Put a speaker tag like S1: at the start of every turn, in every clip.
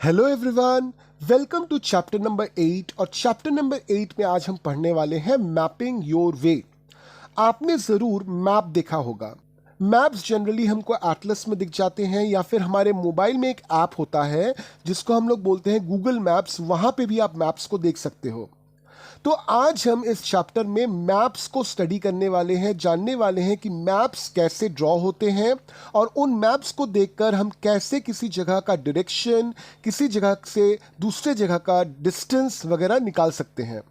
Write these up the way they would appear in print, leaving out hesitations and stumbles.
S1: Hello everyone, welcome to chapter number 8। और chapter number 8 में आज हम पढ़ने वाले हैं मैपिंग योर वे। आपने ज़रूर मैप देखा होगा। मैप्स जनरली हमको एटलस में दिख जाते हैं या फिर हमारे मोबाइल में एक ऐप होता है जिसको हम लोग बोलते हैं गूगल मैप्स। वहाँ पे भी आप मैप्स को देख सकते हो। तो आज हम इस चैप्टर में मैप्स को स्टडी करने वाले हैं, जानने वाले हैं कि मैप्स कैसे ड्रॉ होते हैं और उन मैप्स को देखकर हम कैसे किसी जगह का डायरेक्शन, किसी जगह से दूसरे जगह का डिस्टेंस वगैरह निकाल सकते हैं।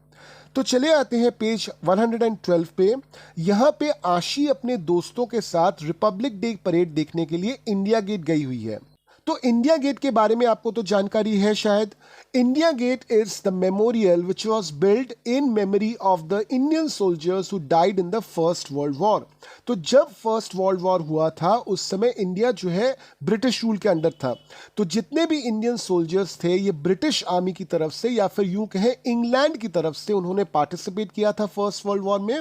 S1: तो चले आते हैं पेज 112 पे। यहाँ पे आशी अपने दोस्तों के साथ रिपब्लिक डे परेड देखने के लिए इंडिया गेट गई हुई है। तो इंडिया गेट के बारे में आपको तो जानकारी है शायद। India Gate is the memorial which was build in memory of the Indian soldiers who died in the first world war. तो जब फर्स्ट वर्ल्ड वॉर हुआ था उस समय इंडिया जो है ब्रिटिश रूल के अंडर था। तो जितने भी इंडियन सोल्जर्स थे ये ब्रिटिश आर्मी की तरफ से या फिर यूं कहें इंग्लैंड की तरफ से उन्होंने पार्टिसिपेट किया था फर्स्ट वर्ल्ड वॉर में।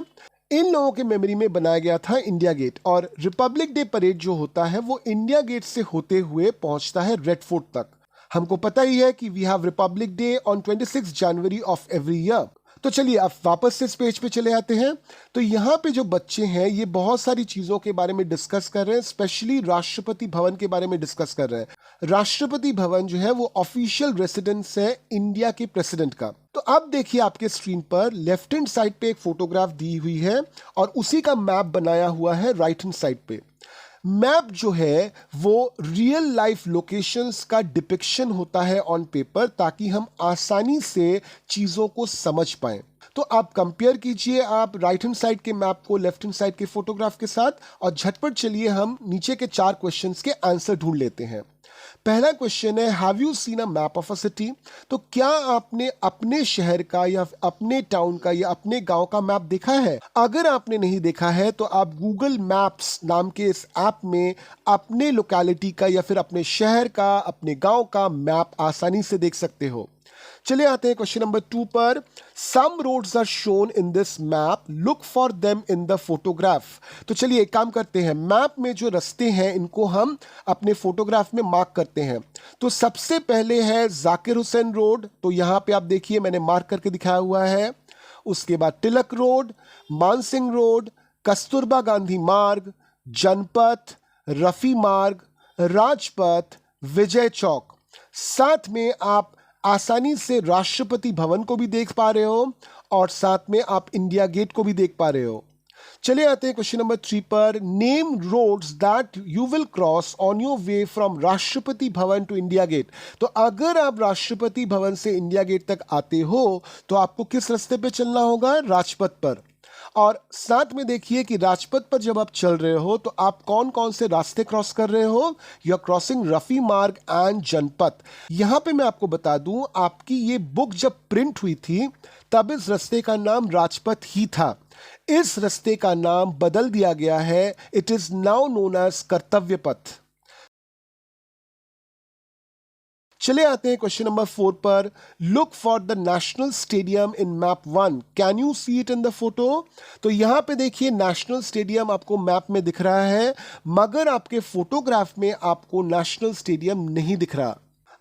S1: इन लोगों के मेमोरी में बनाया गया था इंडिया गेट। और रिपब्लिक डे परेड जो होता है वो इंडिया गेट से होते हुए पहुंचता है रेड फोर्ट तक। हमको पता ही है कि we have Republic Day on 26 January of every year. तो चलिए अब वापस से इस पेज पे चले आते हैं। तो यहाँ पे जो बच्चे हैं ये बहुत सारी चीज़ों के बारे में डिस्कस कर रहे हैं, स्पेशली राष्ट्रपति भवन के बारे में डिस्कस कर रहे हैं। राष्ट्रपति भवन जो है वो ऑफिशियल रेसिडेंस है इंडिया के प्रेसिडेंट का। तो अब देखिए आपके स्क्रीन पर लेफ्ट हैंड साइड पे एक फोटोग्राफ दी हुई है और उसी का मैप बनाया हुआ है राइट हैंड साइड पे। मैप जो है वो रियल लाइफ लोकेशंस का डिपिक्शन होता है ऑन पेपर, ताकि हम आसानी से चीज़ों को समझ पाएं। तो आप कंपेयर कीजिए आप राइट हैंड साइड के मैप को लेफ्ट हैंड साइड के फोटोग्राफ के साथ, और झटपट चलिए हम नीचे के 4 क्वेश्चंस के आंसर ढूंढ लेते हैं। पहला क्वेश्चन है, have you seen a map of a city? तो क्या आपने अपने शहर का या अपने टाउन का या अपने गांव का मैप देखा है? अगर आपने नहीं देखा है तो आप गूगल मैप्स नाम के इस ऐप में अपने लोकेलिटी का या फिर अपने शहर का, अपने गांव का मैप आसानी से देख सकते हो। चले आते हैं क्वेश्चन नंबर 2 पर। Some roads are shown in this map, look for them in the photograph. तो चलिए एक काम करते हैं, मैप में जो रास्ते हैं इनको हम अपने फोटोग्राफ में मार्क करते हैं। तो सबसे पहले है जाकिर हुसैन रोड, तो यहाँ पे आप देखिए मैंने मार्क करके दिखाया हुआ है। उसके बाद तिलक रोड, मानसिंह रोड, कस्तूरबा गांधी मार्ग, जनपथ, रफी मार्ग, राजपथ, विजय चौक। साथ में आप आसानी से राष्ट्रपति भवन को भी देख पा रहे हो और साथ में आप इंडिया गेट को भी देख पा रहे हो। चले आते हैं क्वेश्चन नंबर 3 पर। Name roads that you will cross on your way from Rashtrapati Bhavan to India gate. तो अगर आप राष्ट्रपति भवन से इंडिया गेट तक आते हो तो आपको किस रास्ते पे चलना होगा? राजपथ पर। और साथ में देखिए कि राजपथ पर जब आप चल रहे हो तो आप कौन कौन से रास्ते क्रॉस कर रहे हो? यू आर क्रॉसिंग रफी मार्ग एंड जनपथ। यहां पे मैं आपको बता दूं, आपकी ये बुक जब प्रिंट हुई थी तब इस रास्ते का नाम राजपथ ही था। इस रास्ते का नाम बदल दिया गया है, it is now known as Kartavya Path. चले आते हैं क्वेश्चन नंबर 4 पर। Look for the national stadium in map 1, can you see it in the photo? तो यहां पे देखिए नेशनल स्टेडियम आपको मैप में दिख रहा है, मगर आपके फोटोग्राफ में आपको नेशनल स्टेडियम नहीं दिख रहा।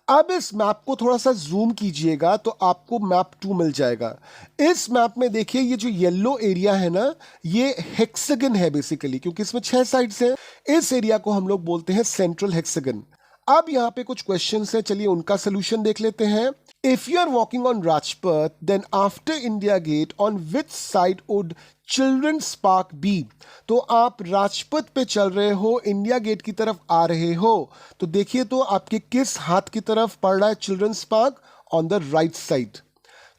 S1: अब इस मैप को थोड़ा सा जूम कीजिएगा तो आपको मैप 2 मिल जाएगा। इस मैप में देखिए ये जो येलो एरिया है ना, ये हेक्सागन है बेसिकली, क्योंकि इसमें 6 साइड्स हैं। इस एरिया को हम लोग बोलते हैं सेंट्रल हेक्सागन। अब यहाँ पे कुछ क्वेश्चंस हैं, चलिए उनका सोल्यूशन देख लेते हैं। If you are walking on Rajpath then after India Gate on which side would children's park be? तो आप राजपथ पे चल रहे हो, इंडिया गेट की तरफ आ रहे हो, तो देखिए तो आपके किस हाथ की तरफ पड़ रहा है children's park? On the right side.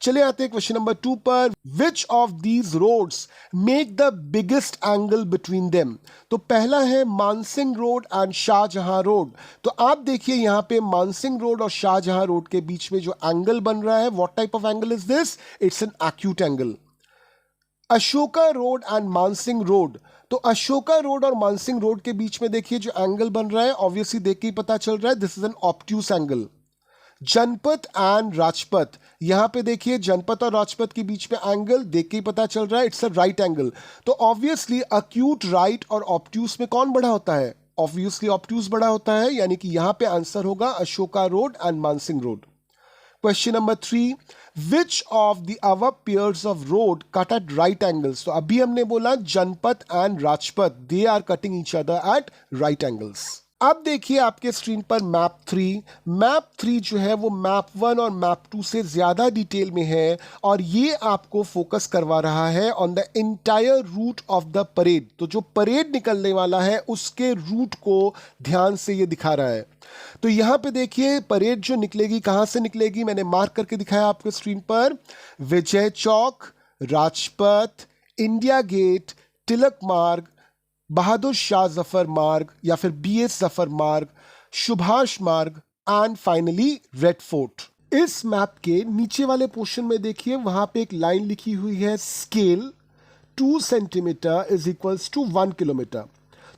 S1: चले आते हैं क्वेश्चन नंबर 2 पर। Which of these roads make the biggest angle between them? तो पहला है Mansingh road and Shahjahan road. तो आप देखिए यहां पे मानसिंह रोड और शाहजहां रोड के बीच में जो एंगल बन रहा है, what type of angle is this? It's an acute angle. Ashoka road and Mansingh road, तो अशोका रोड और मानसिंह रोड के बीच में देखिए जो एंगल बन रहा है, ऑब्वियसली देख के ही पता चल रहा है, this is an obtuse angle. Janpath and Rajpath, यहां पे देखिए जनपथ और राजपथ के बीच में एंगल देख के ही पता चल रहा है, इट्स अ राइट एंगल। तो ऑब्वियसली अक्यूट राइट और ऑब्ट्यूस में कौन बड़ा होता है? ऑब्वियसली ऑब्ट्यूज बड़ा होता है, यानी कि यहां पे आंसर होगा Ashoka road and Mansingh road. Question number 3, which of the our pairs of road cut at right angles. तो अभी हमने बोला Janpath and Rajpath, they are cutting each other at right angles. अब देखिए आपके स्क्रीन पर मैप 3। मैप 3 जो है वो मैप 1 और मैप 2 से ज़्यादा डिटेल में है, और ये आपको फोकस करवा रहा है on the entire route of the parade. तो जो परेड निकलने वाला है उसके रूट को ध्यान से ये दिखा रहा है। तो यहाँ पे देखिए परेड जो निकलेगी कहाँ से निकलेगी, मैंने मार्क करके दिखाया आपके स्क्रीन पर। विजय चौक, राजपथ, इंडिया गेट, तिलक मार्ग, बहादुर शाह जफर मार्ग या फिर BS जफर मार्ग, सुभाष मार्ग एंड फाइनली रेड फोर्ट। इस मैप के नीचे वाले पोर्शन में देखिए वहां पे एक लाइन लिखी हुई है, scale 2 centimetre is equals to 1 kilometre.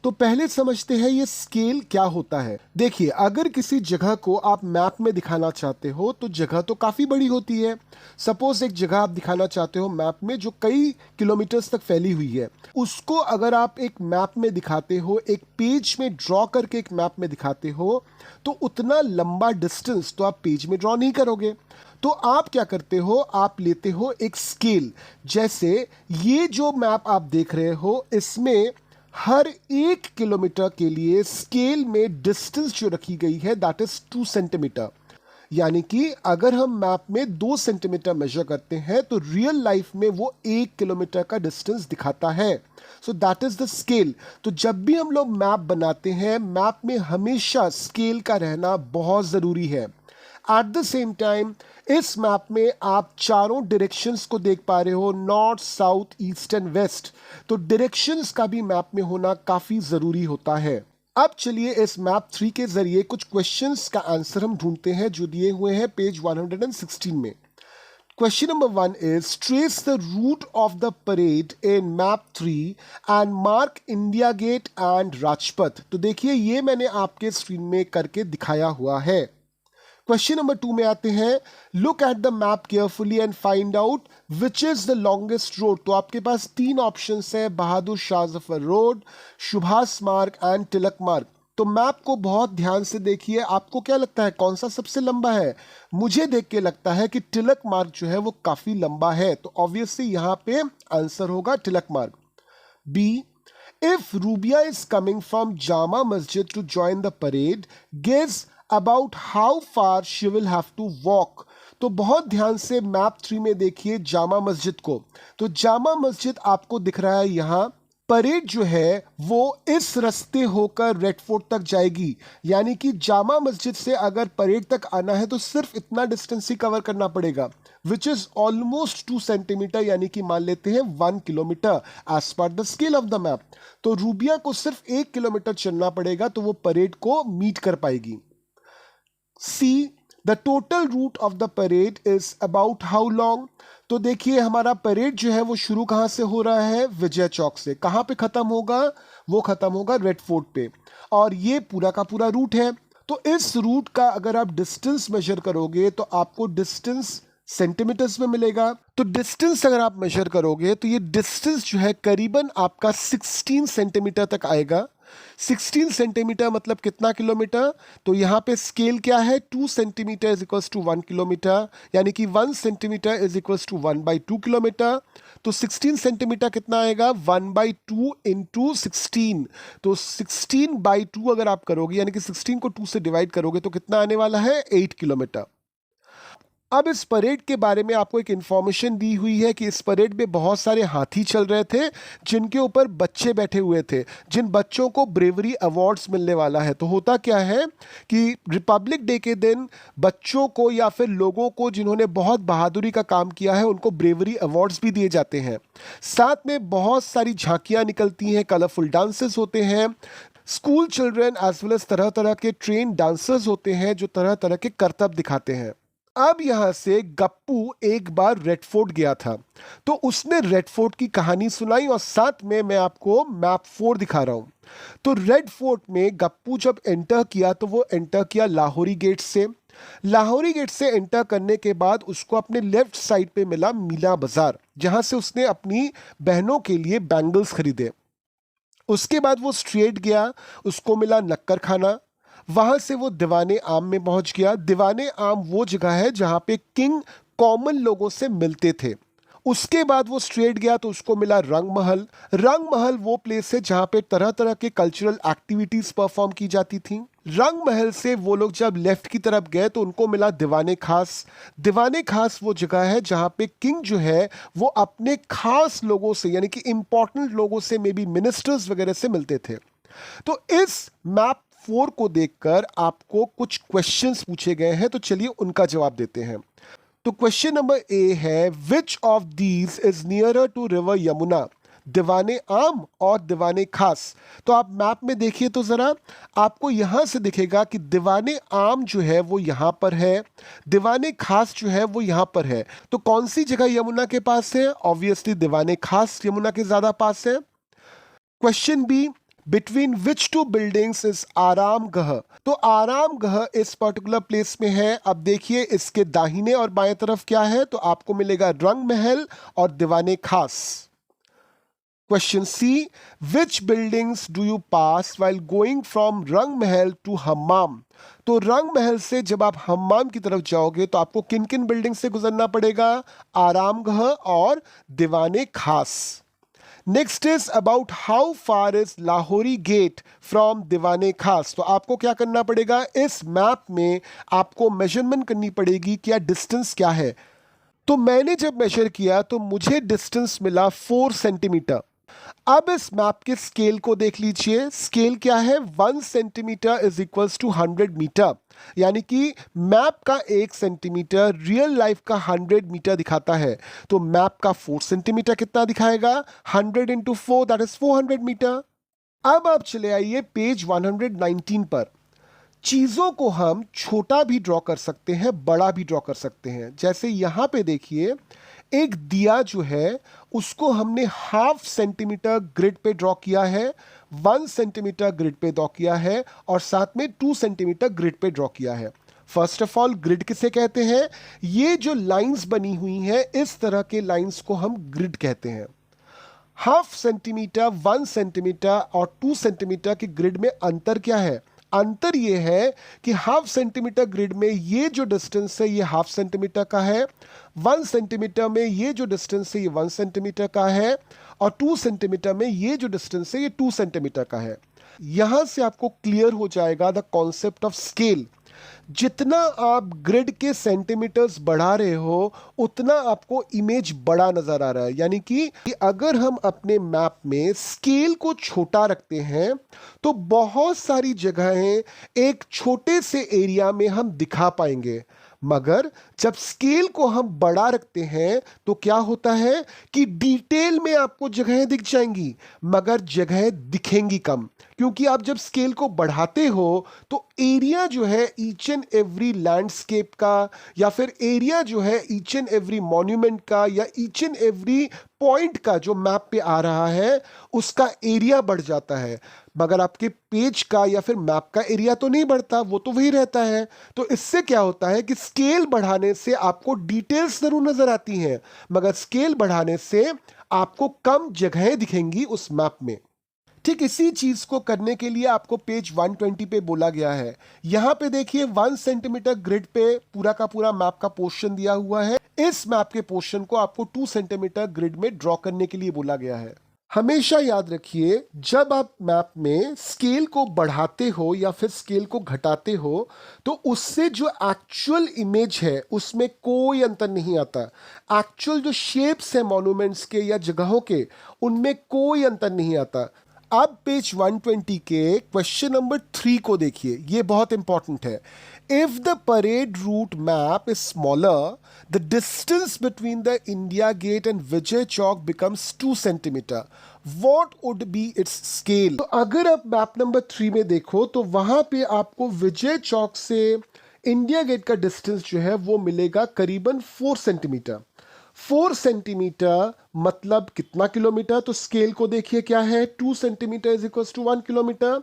S1: तो पहले समझते हैं ये स्केल क्या होता है। देखिए अगर किसी जगह को आप मैप में दिखाना चाहते हो तो जगह तो काफ़ी बड़ी होती है। सपोज एक जगह आप दिखाना चाहते हो मैप में जो कई किलोमीटर्स तक फैली हुई है, उसको अगर आप एक मैप में दिखाते हो, एक पेज में ड्रॉ करके एक मैप में दिखाते हो, तो उतना लंबा डिस्टेंस तो आप पेज में ड्रॉ नहीं करोगे। तो आप क्या करते हो, आप लेते हो एक स्केल। जैसे ये जो मैप आप देख रहे हो इसमें हर 1 किलोमीटर के लिए स्केल में डिस्टेंस जो रखी गई है दैट इज 2 सेंटीमीटर। यानी कि अगर हम मैप में 2 सेंटीमीटर मेजर करते हैं तो रियल लाइफ में वो 1 किलोमीटर का डिस्टेंस दिखाता है। So that is the scale. तो जब भी हम लोग मैप बनाते हैं, मैप में हमेशा स्केल का रहना बहुत ज़रूरी है। एट द सेम टाइम इस मैप में आप चारों डायरेक्शंस को देख पा रहे हो, north, south, east and west. तो डायरेक्शंस का भी मैप में होना काफ़ी ज़रूरी होता है। अब चलिए इस मैप 3 के जरिए कुछ क्वेश्चंस का आंसर हम ढूंढते हैं जो दिए हुए हैं पेज 116 में। Question number 1 is trace the route of the parade in map 3 and mark India Gate and Rajpath. तो देखिए ये मैंने आपके स्क्रीन में करके दिखाया हुआ है। क्वेश्चन नंबर 2 में आते हैं, look at the map carefully and find out which is the longest road. तो आपके पास 3 ऑप्शंस है, बहादुर शाह जफर रोड, सुभाष मार्ग एंड तिलक मार्ग। तो मैप को बहुत ध्यान से देखिए, आपको क्या लगता है कौन सा सबसे लंबा है? मुझे देख के लगता है कि तिलक मार्ग जो है वो काफी लंबा है, तो ऑब्वियसली यहां पे आंसर होगा Tilak Marg. B, if Rubia is coming from Jama Masjid to join the parade, guess about how far she will have to walk। तो बहुत ध्यान से मैप 3 में देखिए जामा मस्जिद को। तो जामा मस्जिद आपको दिख रहा है यहाँ। परेड जो है वो इस रास्ते होकर रेड फोर्ट तक जाएगी, यानी कि जामा मस्जिद से अगर परेड तक आना है तो सिर्फ इतना डिस्टेंस ही कवर करना पड़ेगा, विच इज ऑलमोस्ट 2 सेंटीमीटर, यानी कि मान लेते हैं 1 kilometre as per the scale of the map. तो रूबिया को सिर्फ 1 किलोमीटर चलना पड़ेगा तो वो परेड को मीट कर पाएगी। See, the total route of the parade is about how long. तो देखिए हमारा परेड जो है वो शुरू कहाँ से हो रहा है? विजय चौक से। कहाँ पे खत्म होगा? वो खत्म होगा रेड फोर्ट पे, और ये पूरा का पूरा रूट है। तो इस रूट का अगर आप डिस्टेंस मेजर करोगे तो आपको डिस्टेंस सेंटीमीटर्स में मिलेगा। तो डिस्टेंस अगर आप मेजर करोगे तो ये डिस्टेंस जो है करीबन आपका 16 सेंटीमीटर तक आएगा। 16 सेंटीमीटर मतलब कितना किलोमीटर? तो यहाँ पे स्केल क्या है? 2 centimetre is equals to 1 kilometre, यानी कि 1 centimetre is equals to 1/2 kilometre. तो 16 सेंटीमीटर कितना आएगा? 1/2 इंटू 16। तो 16/2 अगर आप करोगे, यानी कि 16 को 2 से डिवाइड करोगे तो कितना आने वाला है? 8 किलोमीटर। अब इस परेड के बारे में आपको एक इन्फॉर्मेशन दी हुई है कि इस परेड में बहुत सारे हाथी चल रहे थे जिनके ऊपर बच्चे बैठे हुए थे, जिन बच्चों को ब्रेवरी अवार्ड्स मिलने वाला है। तो होता क्या है कि रिपब्लिक डे के दिन बच्चों को या फिर लोगों को जिन्होंने बहुत बहादुरी का काम किया है उनको ब्रेवरी अवार्ड्स भी दिए जाते हैं। साथ में बहुत सारी झांकियाँ निकलती हैं, कलरफुल डांसेस होते हैं, school children as well as तरह तरह के ट्रेन डांसर्स होते हैं जो तरह तरह के करतब दिखाते हैं। अब यहां से गप्पू एक बार रेड फोर्ट गया था, तो उसने रेड फोर्ट की कहानी सुनाई और साथ में मैं आपको मैप 4 दिखा रहा हूं। तो रेड फोर्ट में गप्पू जब एंटर किया तो वो एंटर किया लाहौरी गेट से। लाहौरी गेट से एंटर करने के बाद उसको अपने लेफ्ट साइड पे मिला मीना बाजार, जहां से उसने अपनी बहनों के लिए बैंगल्स खरीदे। उसके बाद वो स्ट्रेट गया, उसको मिला नक्कर खाना, वहां से वो दीवाने आम में पहुंच गया। दीवाने आम वो जगह है जहां पे किंग कॉमन लोगों से मिलते थे। उसके बाद वो स्ट्रेट गया तो उसको मिला रंग महल। रंग महल वो प्लेस है जहां पे तरह तरह के कल्चरल एक्टिविटीज परफॉर्म की जाती थी। रंग महल से वो लोग जब लेफ्ट की तरफ गए तो उनको मिला दीवाने खास। दीवाने खास वो जगह है जहां पे किंग जो है वो अपने खास लोगों से, यानी कि इंपॉर्टेंट लोगों से, मे बी मिनिस्टर्स वगैरह से मिलते थे। तो इस मैप 4 को देखकर आपको कुछ क्वेश्चंस पूछे गए हैं, तो चलिए उनका जवाब देते हैं। तो क्वेश्चन नंबर ए है, which of these is nearer to river Yamuna, Diwane Aam और दीवाने खास। तो आप मैप में देखिए तो जरा, आपको यहां से दिखेगा कि दीवाने आम जो है वो यहां पर है, दीवाने खास जो है वो यहां पर है। तो कौन सी जगह यमुना के पास है? ऑब्वियसली दीवाने खास यमुना के ज्यादा पास है। Question B, between which two buildings is Aramgah. तो आरामगह इस पर्टिकुलर प्लेस में है। अब देखिए इसके दाहिने और बाएं तरफ क्या है, तो आपको मिलेगा रंग महल और Diwane Khas. Question C, which buildings do you pass while going from Rang Mahal to हम्माम। तो रंग महल से जब आप हम्माम की तरफ जाओगे तो आपको किन किन बिल्डिंग से गुजरना पड़ेगा? आरामगह और दीवाने खास। Next is about how far is Lahori get from दीवाने खास। तो आपको क्या करना पड़ेगा, इस मैप में आपको मेजरमेंट करनी पड़ेगी, क्या डिस्टेंस क्या है। तो मैंने जब मेजर किया तो मुझे डिस्टेंस मिला 4 सेंटीमीटर। अब इस मैप के स्केल को देख लीजिए। स्केल क्या है? 1 centimetre is equals to 100 metre, यानी कि मैप का 1 सेंटीमीटर रियल लाइफ का 100 मीटर दिखाता है। तो मैप का 4 सेंटीमीटर कितना दिखाएगा? 100 इंटू 4, दैट इज 400 मीटर। अब आप चले आइए पेज 119 पर। चीजों को हम छोटा भी ड्रॉ कर सकते हैं, बड़ा भी ड्रॉ कर सकते हैं। जैसे यहां पे देखिए, एक दिया जो है उसको हमने 1/2 सेंटीमीटर ग्रिड पे ड्रॉ किया है, 1 सेंटीमीटर ग्रिड पे ड्रॉ किया है और साथ में 2 सेंटीमीटर ग्रिड पे ड्रॉ किया है। फर्स्ट ऑफ ऑल, ग्रिड किसे कहते हैं? ये जो लाइंस बनी हुई हैं, इस तरह के लाइंस को हम ग्रिड कहते हैं। 1/2 सेंटीमीटर, 1 सेंटीमीटर और 2 सेंटीमीटर के ग्रिड में अंतर क्या है? अंतर यह है कि 1/2 सेंटीमीटर ग्रिड में ये जो डिस्टेंस है ये 1/2 सेंटीमीटर का है, 1 सेंटीमीटर में ये जो डिस्टेंस है ये 1 सेंटीमीटर का है और 2 सेंटीमीटर में ये जो डिस्टेंस है ये 2 सेंटीमीटर का है। यहां से आपको क्लियर हो जाएगा द कॉन्सेप्ट ऑफ स्केल। जितना आप ग्रिड के सेंटीमीटर्स बढ़ा रहे हो उतना आपको इमेज बड़ा नजर आ रहा है। यानी कि अगर हम अपने मैप में स्केल को छोटा रखते हैं तो बहुत सारी जगहें एक छोटे से एरिया में हम दिखा पाएंगे, मगर जब स्केल को हम बड़ा रखते हैं तो क्या होता है कि डिटेल में आपको जगहें दिख जाएंगी मगर जगहें दिखेंगी कम। क्योंकि आप जब स्केल को बढ़ाते हो तो एरिया जो है ईच एंड एवरी लैंडस्केप का, या फिर एरिया जो है ईच एंड एवरी मॉन्यूमेंट का, या ईच एंड एवरी पॉइंट का जो मैप पे आ रहा है उसका एरिया बढ़ जाता है, मगर आपके पेज का या फिर मैप का एरिया तो नहीं बढ़ता, वो तो वही रहता है। तो इससे क्या होता है कि स्केल बढ़ाने से आपको डिटेल्स जरूर नजर आती हैं मगर स्केल बढ़ाने से आपको कम जगहें दिखेंगी उस मैप में। ठीक इसी चीज को करने के लिए आपको पेज 120 पे बोला गया है। यहां पे देखिए 1 सेंटीमीटर ग्रिड पे पूरा का पूरा मैप का पोर्शन दिया हुआ है। इस मैप के पोर्शन को आपको 2 सेंटीमीटर ग्रिड में ड्रॉ करने के लिए बोला गया है। हमेशा याद रखिए, जब आप मैप में स्केल को बढ़ाते हो या फिर स्केल को घटाते हो तो उससे जो एक्चुअल इमेज है उसमें कोई अंतर नहीं आता। एक्चुअल जो शेप्स है मॉन्यूमेंट्स के या जगहों के, उनमें कोई अंतर नहीं आता। अब पेज 120 के क्वेश्चन नंबर 3 को देखिए, ये बहुत इंपॉर्टेंट है। If the parade route map is smaller, the distance between the India Gate and Vijay Chowk becomes 2 centimetre, what would be its scale. तो अगर आप मैप नंबर 3 में देखो तो वहां पे आपको विजय चौक से इंडिया गेट का डिस्टेंस जो है वो मिलेगा करीबन 4 सेंटीमीटर। 4 सेंटीमीटर मतलब कितना किलोमीटर? तो स्केल को देखिए क्या है, 2 centimetre is equal to 1 kilometre.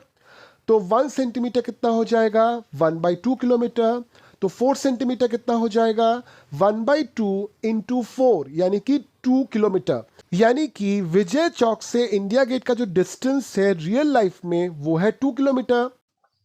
S1: तो 1 सेंटीमीटर कितना हो जाएगा? 1/2 किलोमीटर। तो 4 सेंटीमीटर कितना हो जाएगा? 1/2 इंटू 4, यानी कि 2 किलोमीटर, यानी कि विजय चौक से इंडिया गेट का जो डिस्टेंस है रियल लाइफ में वो है 2 किलोमीटर।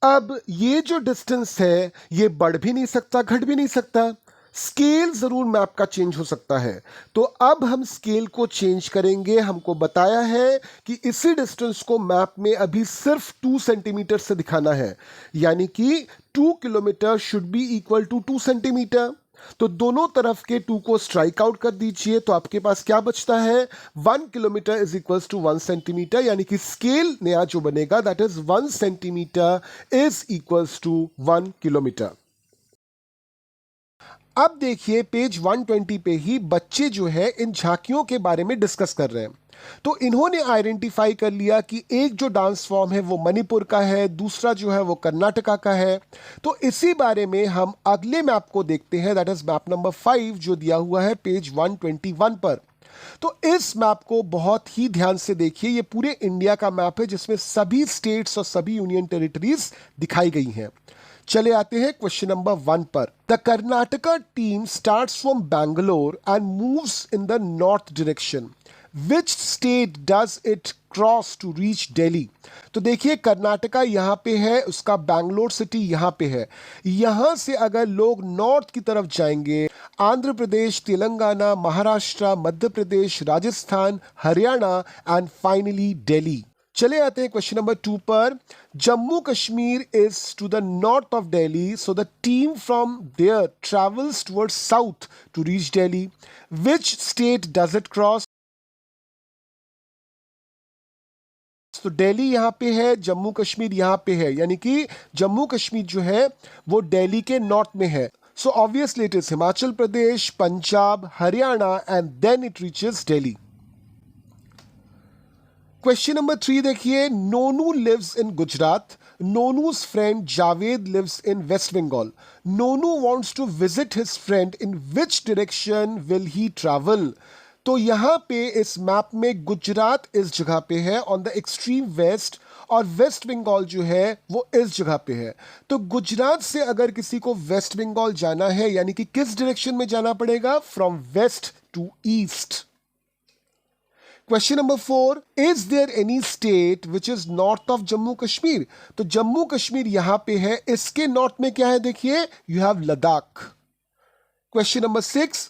S1: अब ये जो डिस्टेंस है ये बढ़ भी नहीं सकता, घट भी नहीं सकता। स्केल जरूर मैप का चेंज हो सकता है। तो अब हम स्केल को चेंज करेंगे। हमको बताया है कि इसी डिस्टेंस को मैप में अभी सिर्फ 2 सेंटीमीटर से दिखाना है, यानी कि 2 kilometre should be equal to 2 centimetre. तो दोनों तरफ के 2 को स्ट्राइक आउट कर दीजिए, तो आपके पास क्या बचता है, 1 kilometre is equal to 1 centimetre, यानी कि स्केल नया जो बनेगा that is 1 centimetre is equal to 1 kilometre. अब देखिए पेज 120 पे ही बच्चे जो है इन झांकियों के बारे में डिस्कस कर रहे हैं। तो इन्होंने आइडेंटिफाई कर लिया कि एक जो डांस फॉर्म है वो मणिपुर का है, दूसरा जो है वो कर्नाटका का है। तो इसी बारे में हम अगले मैप को देखते हैं, दैट इज मैप नंबर 5 जो दिया हुआ है पेज 121 पर। तो इस मैप को बहुत ही ध्यान से देखिए। ये पूरे इंडिया का मैप है जिसमें सभी स्टेट्स और सभी यूनियन टेरिटरीज दिखाई गई हैं। चले आते हैं क्वेश्चन नंबर 1 पर। The Karnataka team starts from Bangalore and moves in the north direction. Which state does it cross to reach Delhi? तो देखिए कर्नाटका यहाँ पे है, उसका बैंगलोर सिटी यहाँ पे है। यहाँ से अगर लोग नॉर्थ की तरफ जाएंगे, आंध्र प्रदेश, तेलंगाना, महाराष्ट्र, मध्य प्रदेश, राजस्थान, हरियाणा एंड फाइनली दिल्ली। चले आते हैं क्वेश्चन नंबर 2 पर। Jammu Kashmir is to the north of Delhi, so the team from there travels towards south to reach Delhi. Which state does it cross? तो दिल्ली यहाँ पे है, जम्मू कश्मीर यहाँ पे है, यानी कि जम्मू कश्मीर जो है वो दिल्ली के नॉर्थ में है। So obviously it is Himachal Pradesh, Punjab, Haryana and then it reaches Delhi. Question number 3 देखिए। Nonu lives in Gujarat, Nonu's friend Javed lives in west Bengal. Nonu wants to visit his friend, in which direction will he travel? तो यहाँ पे इस मैप में गुजरात इस जगह पे है ऑन द एक्सट्रीम वेस्ट, और वेस्ट बंगाल जो है वो इस जगह पे है। तो गुजरात से अगर किसी को वेस्ट बंगाल जाना है, यानी कि किस डायरेक्शन में जाना पड़ेगा, from west to east. Question number 4, is there any state which is north of Jammu Kashmir? तो जम्मू कश्मीर यहां पे है, इसके नॉर्थ में क्या है, देखिए you have Ladakh. Question number 6,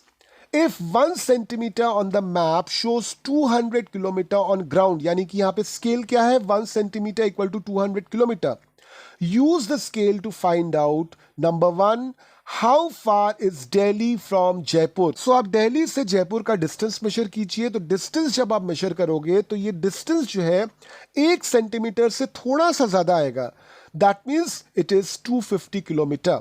S1: if 1 centimetre on the map shows 200 kilometre on ground, यानी कि यहां पे स्केल क्या है, 1 centimetre equal to 200 kilometre. Use the scale to find out number 1, how far is Delhi from Jaipur? So आप दिल्ली से जयपुर का डिस्टेंस मेजर कीजिए। तो डिस्टेंस जब आप मेजर करोगे तो ये डिस्टेंस जो है 1 सेंटीमीटर से थोड़ा सा ज्यादा आएगा, that means it is 250 kilometre.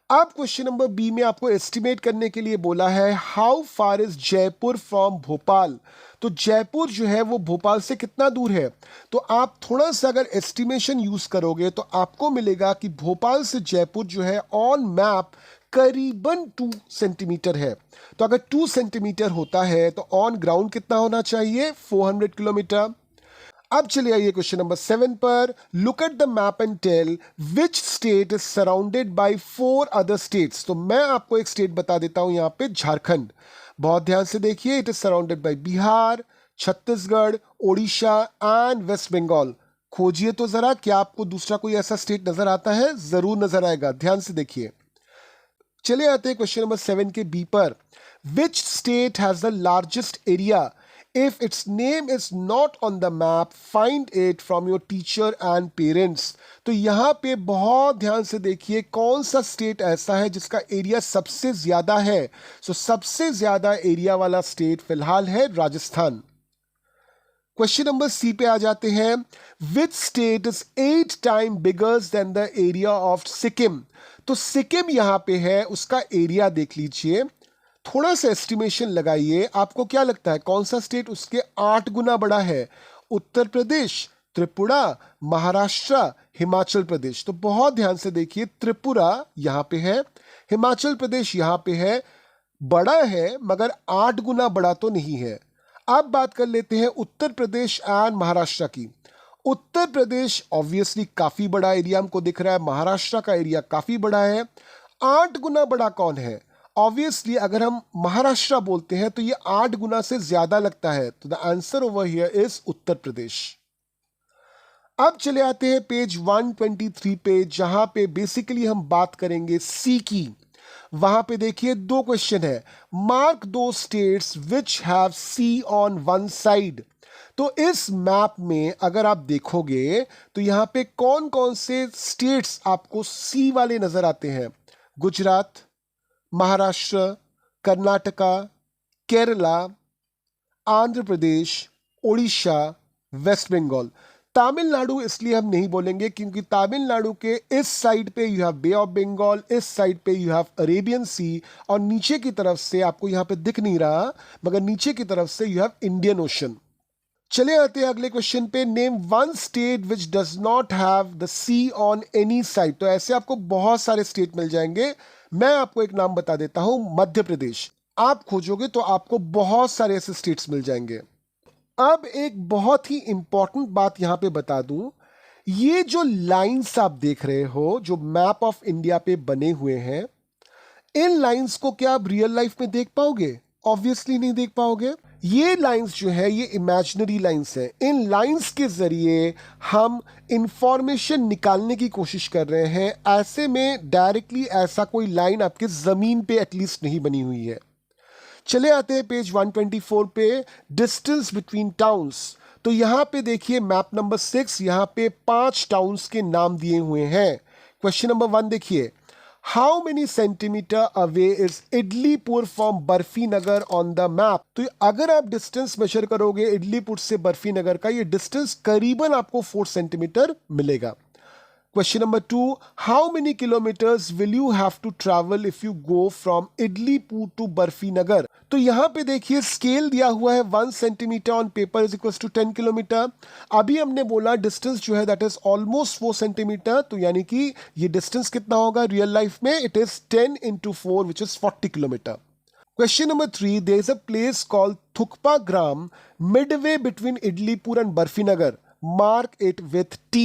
S1: अब क्वेश्चन नंबर बी में आपको एस्टिमेट करने के लिए बोला है, how far is Jaipur from Bhopal? तो जयपुर जो है वो भोपाल से कितना दूर है? तो आप थोड़ा सा अगर एस्टिमेशन यूज करोगे तो आपको मिलेगा कि भोपाल से जयपुर जो है ऑन मैप करीबन 2 सेंटीमीटर है। तो अगर 2 सेंटीमीटर होता है तो ऑन ग्राउंड कितना होना चाहिए, 400 किलोमीटर। अब चले आइए क्वेश्चन नंबर 7 पर। Look at the map and tell which state is surrounded by 4 other states. तो मैं आपको एक स्टेट बता देता हूं, यहां पे झारखंड। बहुत ध्यान से देखिए, it is surrounded by Bihar, Chhattisgarh, Odisha and west Bengal. खोजिए तो जरा, क्या आपको दूसरा कोई ऐसा स्टेट नजर आता है? जरूर नजर आएगा, ध्यान से देखिए। चले आते हैं क्वेश्चन नंबर 7 के बी पर। Which state has the largest area? If its name is not on the map, find it from your teacher and parents. तो यहाँ पे बहुत ध्यान से देखिए, कौन सा स्टेट ऐसा है जिसका एरिया सबसे ज्यादा है। सबसे ज्यादा एरिया वाला स्टेट फिलहाल है राजस्थान। क्वेश्चन नंबर सी पे आ जाते हैं। विच state is 8 time bigger than the area of Sikkim? तो सिक्किम यहाँ पे है, उसका एरिया देख लीजिए, थोड़ा सा एस्टिमेशन लगाइए, आपको क्या लगता है कौन सा स्टेट उसके 8 गुना बड़ा है? उत्तर प्रदेश, त्रिपुरा, महाराष्ट्र, हिमाचल प्रदेश। तो बहुत ध्यान से देखिए, त्रिपुरा यहाँ पे है, हिमाचल प्रदेश यहाँ पे है, बड़ा है मगर 8 गुना बड़ा तो नहीं है। अब बात कर लेते हैं उत्तर प्रदेश एंड महाराष्ट्र की। उत्तर प्रदेश ऑब्वियसली काफी बड़ा एरिया हमको दिख रहा है, महाराष्ट्र का एरिया काफी बड़ा है। 8 गुना बड़ा कौन है? ऑब्वियसली अगर हम महाराष्ट्र बोलते हैं तो ये 8 गुना से ज्यादा लगता है, तो the answer over here is Uttar Pradesh. अब चले आते हैं पेज 123 पे, जहां पे बेसिकली हम बात करेंगे सी की। वहां पे देखिए 2 क्वेश्चन है, मार्क दो states which have sea on one side. तो इस मैप में अगर आप देखोगे तो यहां पे कौन कौन से स्टेट्स आपको सी वाले नजर आते हैं? गुजरात, महाराष्ट्र, कर्नाटका, केरला, आंध्र प्रदेश, उड़ीसा, वेस्ट बंगाल। तमिलनाडु इसलिए हम नहीं बोलेंगे क्योंकि तमिलनाडु के इस साइड पे you have bay of Bengal, इस साइड पे यू हैव अरेबियन सी, और नीचे की तरफ से आपको यहां पे दिख नहीं रहा मगर नीचे की तरफ से यू हैव इंडियन ओशन। चले आते हैं अगले क्वेश्चन पे, name one state which does not have the sea on any side. तो ऐसे आपको बहुत सारे स्टेट मिल जाएंगे, मैं आपको एक नाम बता देता हूं, मध्य प्रदेश। आप खोजोगे तो आपको बहुत सारे ऐसे स्टेट्स मिल जाएंगे। अब एक बहुत ही इंपॉर्टेंट बात यहां पे बता दूं, ये जो लाइंस आप देख रहे हो जो मैप ऑफ इंडिया पे बने हुए हैं, इन लाइंस को क्या आप रियल लाइफ में देख पाओगे? ऑब्वियसली नहीं देख पाओगे। ये लाइंस जो है ये इमेजिनरी लाइंस है। इन लाइंस के जरिए हम इंफॉर्मेशन निकालने की कोशिश कर रहे हैं। ऐसे में डायरेक्टली ऐसा कोई लाइन आपके जमीन पे एटलीस्ट नहीं बनी हुई है। चले आते हैं पेज 124 पे, डिस्टेंस बिटवीन टाउन्स। तो यहां पे देखिए मैप नंबर 6, यहां पे 5 टाउन्स के नाम दिए हुए हैं। क्वेश्चन नंबर 1 देखिए, how many centimetre away is Idlipur from Barfi Nagar on the map. तो अगर आप डिस्टेंस मेजर करोगे इडलीपुर से बर्फी नगर का, ये डिस्टेंस करीबन आपको 4 सेंटीमीटर मिलेगा। Question number 2, how many kilometers will you have to travel if you go from Idlipur to Barfi Nagar? तो यहां पे देखिए स्केल दिया हुआ है 1 centimetre on paper is equal to 10 kilometre. अभी हमने बोला डिस्टेंस जो है दैट इज ऑलमोस्ट 4 सेंटीमीटर, तो यानी कि ये डिस्टेंस कितना होगा रियल लाइफ में? It is 10 into 4 which is 40 kilometre. Question number 3, there is a place called Thukpa Gram midway between Idlipur and Barfi Nagar. Mark it with T.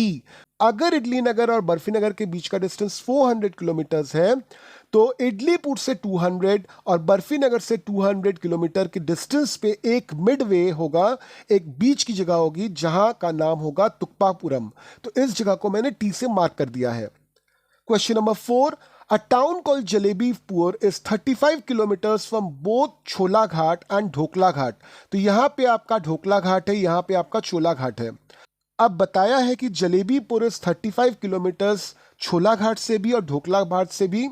S1: अगर इडली नगर और बर्फी नगर के बीच का डिस्टेंस 400 किलोमीटर है तो इडलीपुर से 200 और बर्फी नगर से 200 किलोमीटर के डिस्टेंस पे एक मिडवे होगा, एक बीच की जगह होगी जहां का नाम होगा तुक्पापुरम। तो इस जगह को मैंने टी से मार्क कर दिया है। Question number 4, a town called Jalebipur is 35 kilometers from both chhola Ghat and dhokla घाट। तो यहां पे आपका ढोकला घाट है, यहां पे आपका छोला घाट है। अब बताया है कि जलेबीपुर इज 35 किलोमीटर्स छोला घाट से भी और ढोकला घाट से भी।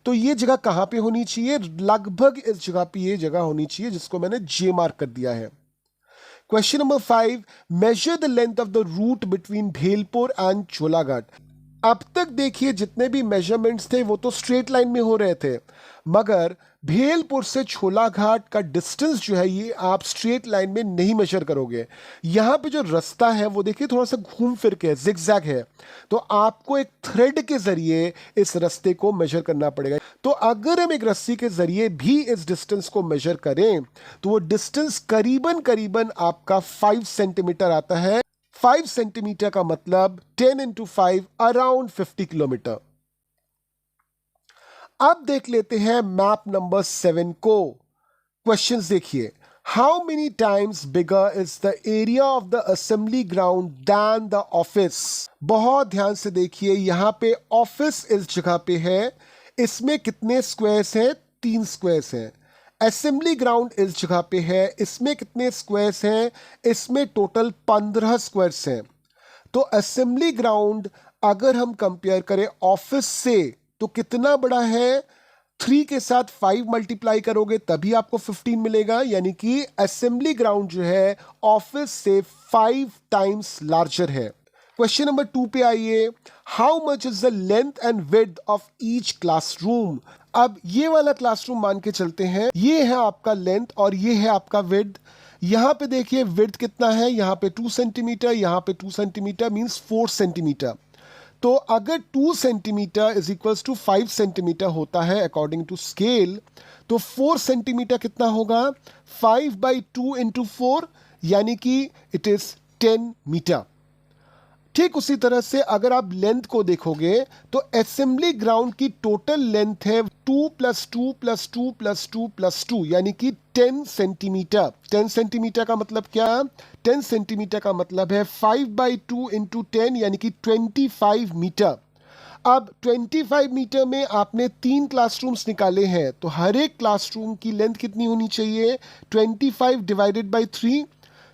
S1: तो ये जगह कहां पे होनी चाहिए? लगभग इस जगह पे ये जगह होनी चाहिए जिसको मैंने जे मार्क कर दिया है। Question number 5, measure the length of the route between Bhelpur and Chhola Ghat. अब तक देखिए जितने भी मेजरमेंट्स थे वो तो स्ट्रेट लाइन में हो रहे थे, मगर भेलपुर से छोला घाट का डिस्टेंस जो है ये आप स्ट्रेट लाइन में नहीं मेजर करोगे। यहां पे जो रास्ता है वो देखिए थोड़ा सा घूम फिर के जिगजैग है, तो आपको एक थ्रेड के जरिए इस रास्ते को मेजर करना पड़ेगा। तो अगर हम एक रस्सी के जरिए भी इस डिस्टेंस को मेजर करें तो वो डिस्टेंस करीबन करीबन आपका 5 सेंटीमीटर आता है। 5 सेंटीमीटर का मतलब 10 into 5 अराउंड 50 किलोमीटर। अब देख लेते हैं मैप नंबर 7 को। क्वेश्चंस देखिए, how many times bigger is the area of the assembly ground than the office. बहुत ध्यान से देखिए, यहां पे ऑफिस इस जगह पे है, इसमें कितने स्क्वायर्स हैं? 3 स्क्वायर्स हैं। असेंबली ग्राउंड इस जगह पे है, इसमें कितने स्क्वायर्स हैं? इसमें टोटल 15 स्क्वायर्स हैं। तो असेंबली ग्राउंड अगर हम कंपेयर करें ऑफिस से तो कितना बड़ा है? 3 के साथ 5 मल्टीप्लाई करोगे तभी आपको 15 मिलेगा, यानी कि असेंबली ग्राउंड जो है ऑफिस से 5 टाइम्स लार्जर है। क्वेश्चन नंबर 2 पे आइए, how much is the length and width of each classroom. अब ये वाला क्लासरूम मान के चलते हैं, ये है आपका लेंथ और ये है आपका विड्थ। यहां पे देखिए विड्थ कितना है, यहां पे 2 सेंटीमीटर, यहां पे 2 सेंटीमीटर मींस 4 सेंटीमीटर। तो अगर 2 centimetre is equals to 5 centimetre होता है अकॉर्डिंग टू स्केल, तो 4 सेंटीमीटर कितना होगा? 5/2 into 4, यानी कि इट इज 10 मीटर। ठीक उसी तरह से अगर आप लेंथ को देखोगे तो असेंबली ग्राउंड की टोटल लेंथ है 2+2+2+2+2 यानी कि 10 सेंटीमीटर। 10 सेंटीमीटर का मतलब क्या? 10 सेंटीमीटर का मतलब है 5/2 इंटू 10 यानी कि 25 मीटर। अब 25 मीटर में आपने 3 क्लासरूम्स निकाले हैं, तो हर एक क्लासरूम की लेंथ कितनी होनी चाहिए? 25 डिवाइडेड बाई 3।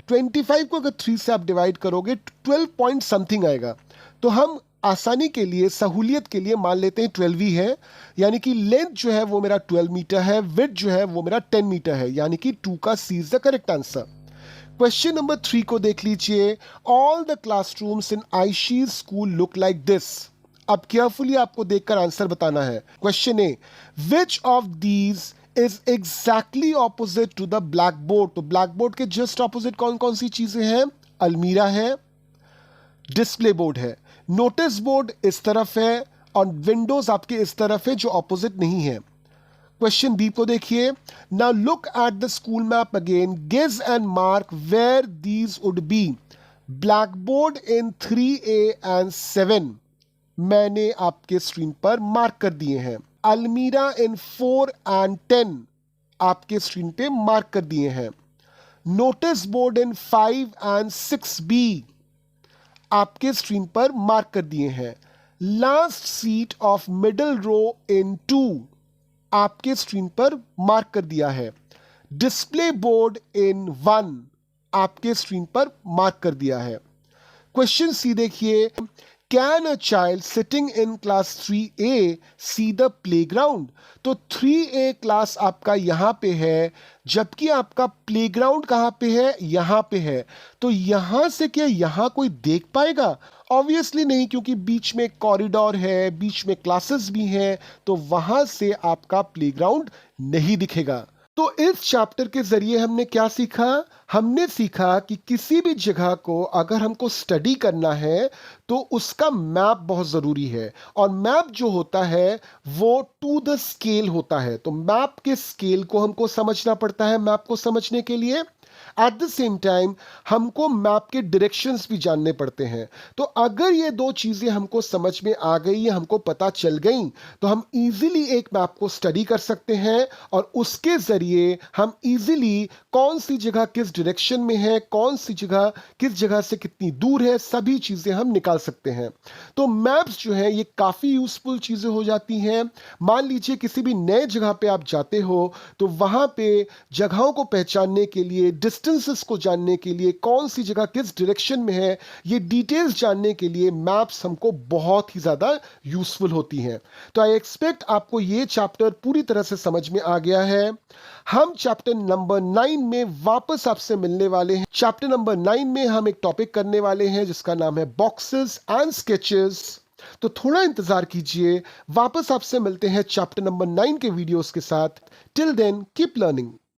S1: 25 को अगर 3 से आप डिवाइड करोगे 12 पॉइंट समथिंग आएगा। तो हम आसानी के लिए, सहूलियत के लिए मान लेते हैं 12 ही है, यानी कि लेंथ जो है वो मेरा 12 मीटर है, विड्थ जो है वो मेरा 10 मीटर है, यानी कि 2 का C is the correct answer. Question number 3 को देख लीजिए। All the classrooms in Ayshi's school look like this. अब केयरफुली आपको देखकर आंसर बताना है। Question A, which of these is exactly opposite to the black board? तो ब्लैक बोर्ड के जस्ट ऑपोजिट कौन कौन सी चीजें हैं? अलमीरा है, डिस्प्ले बोर्ड है, नोटिस बोर्ड इस तरफ है और विंडोज आपके इस तरफ है जो ऑपोजिट नहीं है। क्वेश्चन बी को देखिए। Now look at the school map again, guess and mark where these would be. Black board in 3A and 7 मैंने आपके स्क्रीन पर मार्क कर दिए हैं। अलमीरा इन 4 एंड 10 आपके स्क्रीन पे मार्क कर दिए हैं। Notice board in 5 and 6B आपके स्क्रीन पर मार्क कर दिए हैं। Last seat of middle row in 2 आपके स्क्रीन पर मार्क कर दिया है। डिस्प्ले बोर्ड इन 1 आपके स्क्रीन पर मार्क कर दिया है। क्वेश्चन सी देखिए। Can a child sitting in class 3A see the playground? तो 3A क्लास आपका यहां पे है, जबकि आपका प्लेग्राउंड कहां पे है? यहां पे है। तो यहां से क्या यहां कोई देख पाएगा? ऑब्वियसली नहीं, क्योंकि बीच में कॉरिडोर है, बीच में क्लासेस भी हैं, तो वहां से आपका प्लेग्राउंड नहीं दिखेगा। तो इस चैप्टर के जरिए हमने क्या सीखा? हमने सीखा कि किसी भी जगह को अगर हमको स्टडी करना है तो उसका मैप बहुत ज़रूरी है, और मैप जो होता है वो टू द स्केल होता है। तो मैप के स्केल को हमको समझना पड़ता है मैप को समझने के लिए। एट द सेम टाइम हमको मैप के डायरेक्शंस भी जानने पड़ते हैं। तो अगर ये दो चीज़ें हमको समझ में आ गई, हमको पता चल गई, तो हम इजीली एक मैप को स्टडी कर सकते हैं, और उसके ज़रिए हम इजीली कौन सी जगह किस डायरेक्शन में है, कौन सी जगह किस जगह से कितनी दूर है, सभी चीज़ें हम निकाल सकते हैं। तो मैप्स जो है ये काफ़ी यूजफुल चीज़ें हो जाती हैं। मान लीजिए किसी भी नए जगह पे आप जाते हो, तो वहाँ पे जगहों को पहचानने के लिए, डिस्टेंसेस को जानने के लिए, कौन सी जगह किस डायरेक्शन में है, ये डिटेल्स जानने के लिए मैप्स हमको बहुत ही ज़्यादा यूजफुल होती हैं। तो आई एक्सपेक्ट आपको ये चैप्टर पूरी तरह से समझ में आ गया है। हम चैप्टर नंबर 9 में वापस आपसे मिलने वाले हैं। चैप्टर नंबर 9 में हम एक टॉपिक करने वाले हैं जिसका नाम है बॉक्सेस एंड स्केचेस। तो थोड़ा इंतजार कीजिए, वापस आपसे मिलते हैं चैप्टर नंबर 9 के वीडियोस के साथ। Till then keep learning.